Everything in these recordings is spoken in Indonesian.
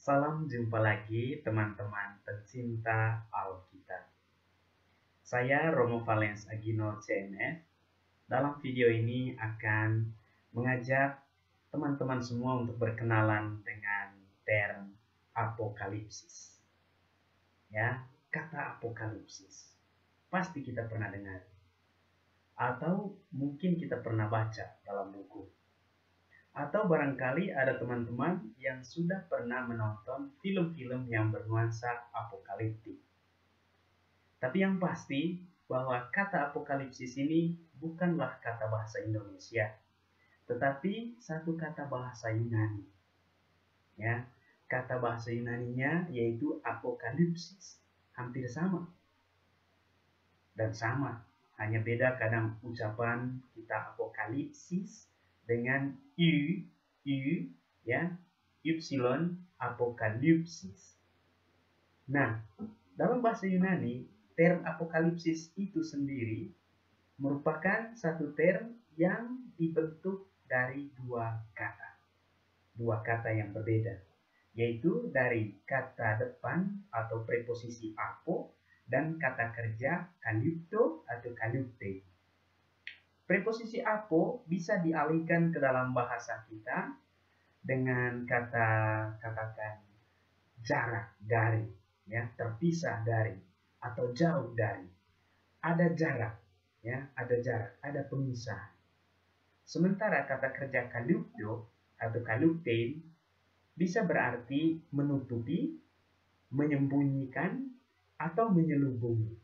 Salam jumpa lagi teman-teman pencinta Alkitab. Saya Romo Valens Agino CMF. Dalam video ini akan mengajak teman-teman semua untuk berkenalan dengan term apokalipsis. Ya, kata apokalipsis. Pasti kita pernah dengar. Atau mungkin kita pernah baca dalam buku. Atau barangkali ada teman-teman yang sudah pernah menonton film-film yang bernuansa apokaliptik. Tapi yang pasti bahwa kata apokalipsis ini bukanlah kata bahasa Indonesia, tetapi satu kata bahasa Yunani. Ya, kata bahasa Yunaninya yaitu apokalipsis, hampir sama. Dan sama, hanya beda kadang ucapan kita apokalipsis dengan ya, ypsilon apokalipsis. Nah, dalam bahasa Yunani, term apokalipsis itu sendiri merupakan satu term yang dibentuk dari dua kata yang berbeda, yaitu dari kata depan atau preposisi apo dan kata kerja kalipto atau kalipte. Preposisi apo bisa dialihkan ke dalam bahasa kita dengan katakan jarak dari, ya, terpisah dari atau jauh dari. Ada jarak, ya, ada pemisah. Sementara kata kerja kalupto atau kaluptein bisa berarti menutupi, menyembunyikan atau menyelubungi.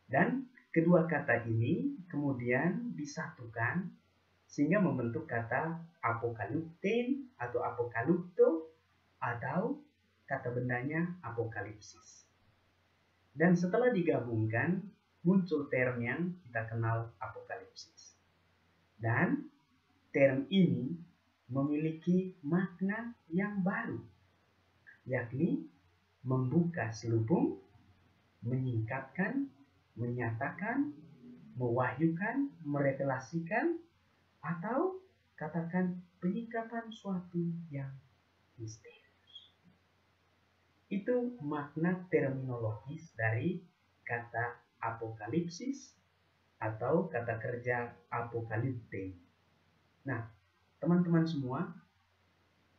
Dan kedua kata ini kemudian disatukan sehingga membentuk kata apokaliptein atau apokalipto atau kata bendanya apokalipsis. Dan setelah digabungkan muncul term yang kita kenal apokalipsis. Dan term ini memiliki makna yang baru, yakni membuka selubung, menyingkapkan, menyatakan, mewahyukan, merevelasikan, atau katakan penyingkapan suatu yang misterius. Itu makna terminologis dari kata apokalipsis atau kata kerja apokalipte. Nah, teman-teman semua,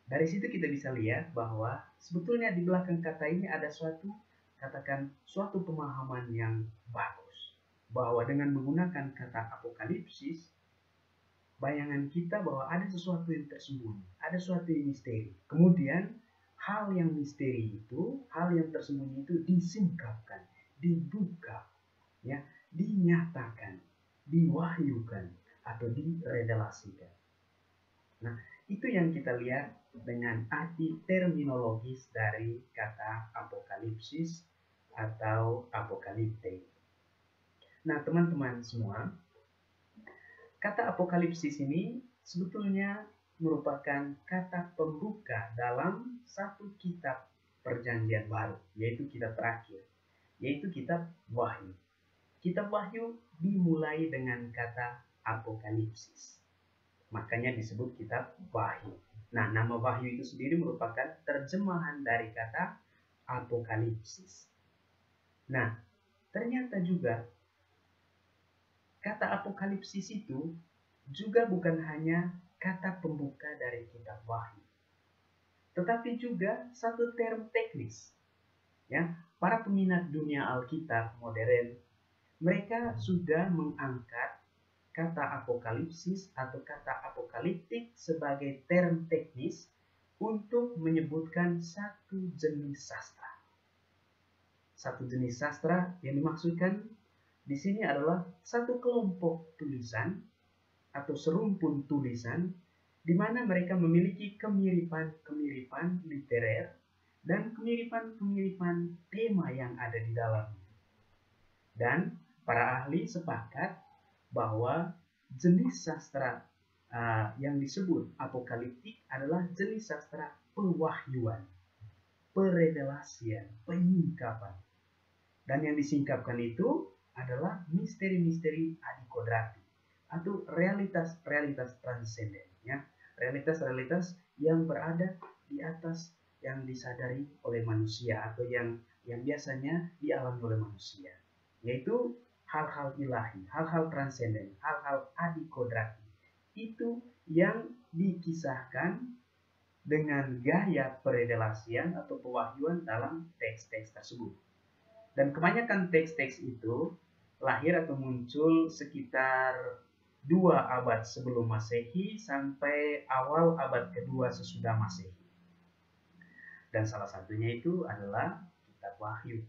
dari situ kita bisa lihat bahwa sebetulnya di belakang kata ini ada suatu pemahaman yang bagus, bahwa dengan menggunakan kata apokalipsis, bayangan kita bahwa ada sesuatu yang tersembunyi, ada sesuatu yang misteri. Kemudian hal yang misteri itu, hal yang tersembunyi itu disingkapkan, dibuka, ya, dinyatakan, diwahyukan atau direvelasikan. Nah, itu yang kita lihat dengan arti terminologis dari kata apokalipsis atau apokalipte. Nah, teman-teman semua, kata apokalipsis ini sebetulnya merupakan kata pembuka dalam satu kitab perjanjian baru, yaitu kitab terakhir, yaitu kitab Wahyu. Kitab Wahyu dimulai dengan kata apokalipsis. Makanya disebut kitab Wahyu. Nah, nama Wahyu itu sendiri merupakan terjemahan dari kata apokalipsis. Nah, ternyata juga kata apokalipsis itu juga bukan hanya kata pembuka dari kitab Wahyu, tetapi juga satu term teknis. Ya, para peminat dunia Alkitab modern, mereka sudah mengangkat kata apokalipsis atau kata apokaliptik sebagai term teknis untuk menyebutkan satu jenis sastra. Satu jenis sastra yang dimaksudkan di sini adalah satu kelompok tulisan atau serumpun tulisan di mana mereka memiliki kemiripan-kemiripan literer dan kemiripan-kemiripan tema yang ada di dalamnya. Dan para ahli sepakat bahwa jenis sastra yang disebut apokaliptik adalah jenis sastra pewahyuan, perevelasian, penyingkapan. Dan yang disingkapkan itu adalah misteri-misteri adikodrati atau realitas-realitas transenden, ya, realitas-realitas yang berada di atas yang disadari oleh manusia atau yang biasanya dialami oleh manusia, yaitu hal-hal ilahi, hal-hal transenden, hal-hal adikodrati. Itu yang dikisahkan dengan gaya perrevelasian atau pewahyuan dalam teks-teks tersebut. Dan kebanyakan teks-teks itu lahir atau muncul sekitar 2 abad sebelum Masehi sampai awal abad kedua sesudah Masehi. Dan salah satunya itu adalah kitab Wahyu.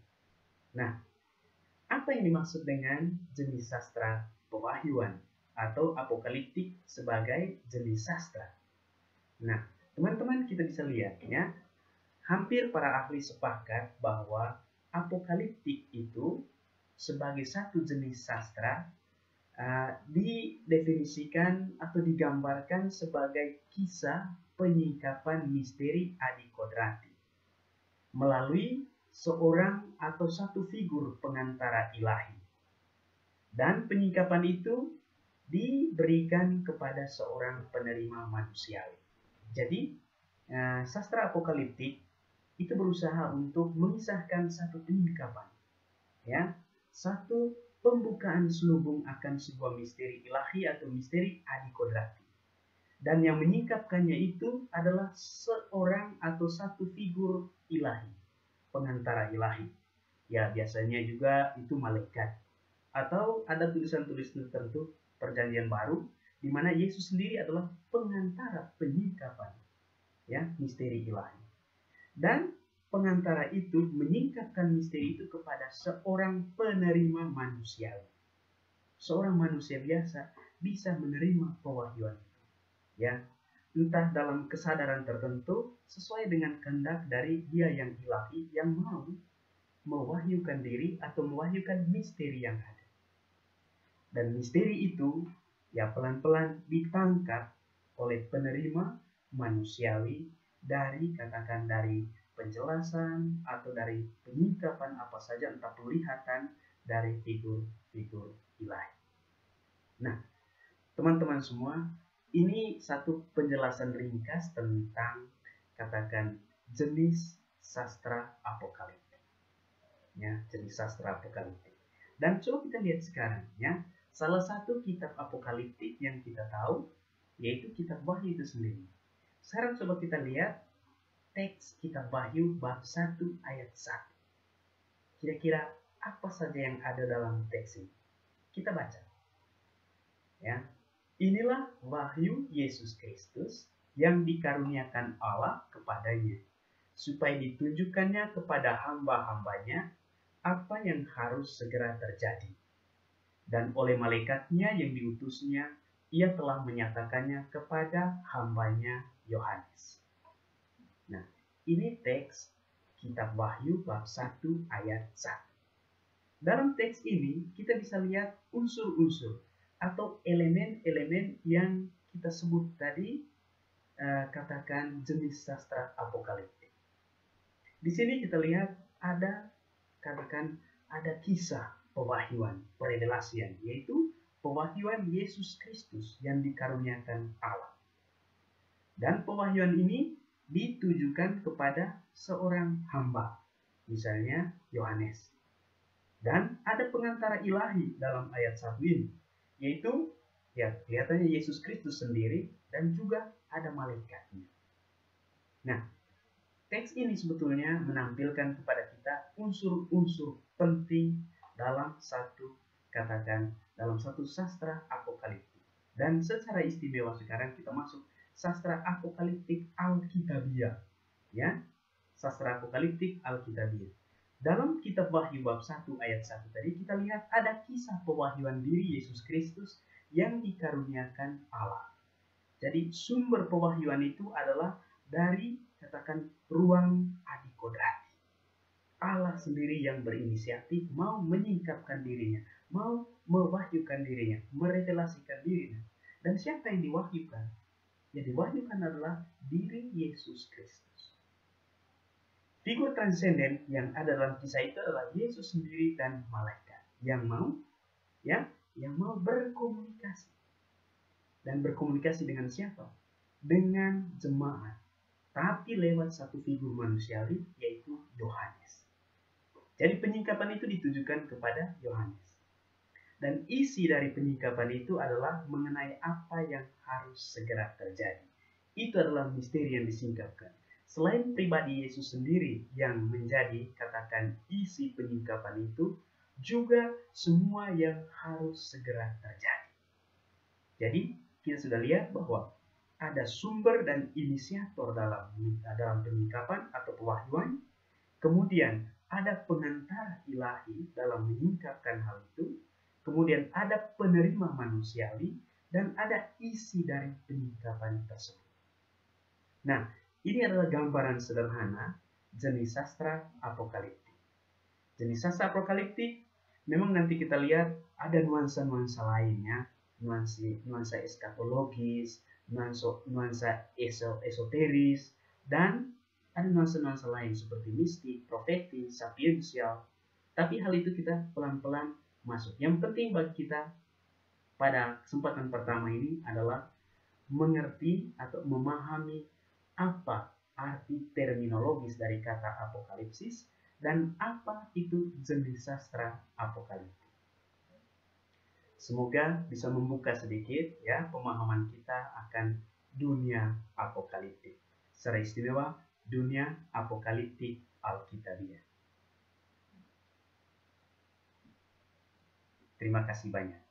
Nah, apa yang dimaksud dengan jenis sastra pewahyuan atau apokaliptik sebagai jenis sastra? Nah, teman-teman kita bisa lihat ya, hampir para ahli sepakat bahwa apokaliptik itu sebagai satu jenis sastra didefinisikan atau digambarkan sebagai kisah penyingkapan misteri adikodrati melalui seorang atau satu figur pengantara ilahi. Dan penyingkapan itu diberikan kepada seorang penerima manusiawi. Jadi, sastra apokaliptik itu berusaha untuk mengisahkan satu penyingkapan, ya, satu pembukaan selubung akan sebuah misteri ilahi atau misteri adikodrati. Dan yang menyingkapkannya itu adalah seorang atau satu figur ilahi, pengantara ilahi. Ya, biasanya juga itu malaikat. Atau ada tulisan-tulisan tertentu Perjanjian Baru di mana Yesus sendiri adalah pengantara penyingkapan, ya, misteri ilahi. Dan pengantara itu menyingkapkan misteri itu kepada seorang penerima manusiawi. Seorang manusia biasa bisa menerima pewahyuan itu, ya, entah dalam kesadaran tertentu sesuai dengan kehendak dari Dia yang ilahi yang mau mewahyukan diri atau mewahyukan misteri yang ada. Dan misteri itu ya pelan-pelan ditangkap oleh penerima manusiawi dari penjelasan atau dari penyingkapan apa saja, entah penglihatan dari figur-figur ilahi. Nah, teman-teman semua, ini satu penjelasan ringkas tentang jenis sastra apokaliptik. Ya, jenis sastra apokaliptik. Dan coba kita lihat sekarang ya, salah satu kitab apokaliptik yang kita tahu yaitu kitab Wahyu itu sendiri. Sekarang coba kita lihat teks kitab Wahyu bab 1 ayat 1. Kira-kira apa saja yang ada dalam teks ini? Kita baca. Ya. Inilah wahyu Yesus Kristus yang dikaruniakan Allah kepadanya, supaya ditunjukkannya kepada hamba-hambanya apa yang harus segera terjadi. Dan oleh malaikatnya yang diutusnya, ia telah menyatakannya kepada hambanya Yohanes. Nah, ini teks kitab Wahyu bab 1 ayat 1. Dalam teks ini kita bisa lihat unsur-unsur atau elemen-elemen yang kita sebut tadi, jenis sastra apokaliptik. Di sini kita lihat ada kisah pewahyuan, perevelasian, yaitu pewahyuan Yesus Kristus yang dikaruniakan Allah. Dan pewahyuan ini ditujukan kepada seorang hamba, misalnya Yohanes. Dan ada pengantara ilahi dalam ayat 1 ini, yaitu ya kelihatannya Yesus Kristus sendiri dan juga ada malaikatnya. Nah, teks ini sebetulnya menampilkan kepada kita unsur-unsur penting dalam satu sastra apokaliptik. Dan secara istimewa sekarang kita masuk sastra apokaliptik Alkitabiah, ya, sastra apokaliptik Alkitabiah. Dalam kitab Wahyu bab 1 ayat 1 tadi kita lihat ada kisah pewahyuan diri Yesus Kristus yang dikaruniakan Allah. Jadi sumber pewahyuan itu adalah dari ruang adikodrati. Allah sendiri yang berinisiatif mau menyingkapkan dirinya, mau mewahyukan dirinya, merevelasikan dirinya. Dan siapa yang diwahyukan? Yang diwahyukan adalah diri Yesus Kristus. Figur transenden yang ada dalam kisah itu adalah Yesus sendiri dan malaikat yang mau berkomunikasi. Dan berkomunikasi dengan siapa? Dengan jemaat. tapi lewat satu figur manusiawi, yaitu Yohanes. Jadi penyingkapan itu ditujukan kepada Yohanes. Dan isi dari penyingkapan itu adalah mengenai apa yang harus segera terjadi. Itu adalah misteri yang disingkapkan. Selain pribadi Yesus sendiri yang menjadi, katakan, isi penyingkapan itu, juga semua yang harus segera terjadi. Jadi kita sudah lihat bahwa ada sumber dan inisiator dalam penyingkapan atau pewahyuan. Kemudian ada pengantara ilahi dalam menyingkapkan hal itu. Kemudian ada penerima manusiawi dan ada isi dari penyingkapan tersebut. Nah, ini adalah gambaran sederhana jenis sastra apokaliptik. Jenis sastra apokaliptik memang nanti kita lihat ada nuansa-nuansa lainnya, nuansa eskatologis, nuansa esoteris, dan ada nuansa-nuansa lain seperti mistik, profetis, sapiensial. Tapi hal itu kita pelan-pelan masuk. Yang penting bagi kita pada kesempatan pertama ini adalah mengerti atau memahami apa arti terminologis dari kata apokalipsis dan apa itu jenis sastra apokaliptik. Semoga bisa membuka sedikit ya pemahaman kita akan dunia apokaliptik. Secara istimewa dunia apokaliptik Alkitabiah. Terima kasih banyak.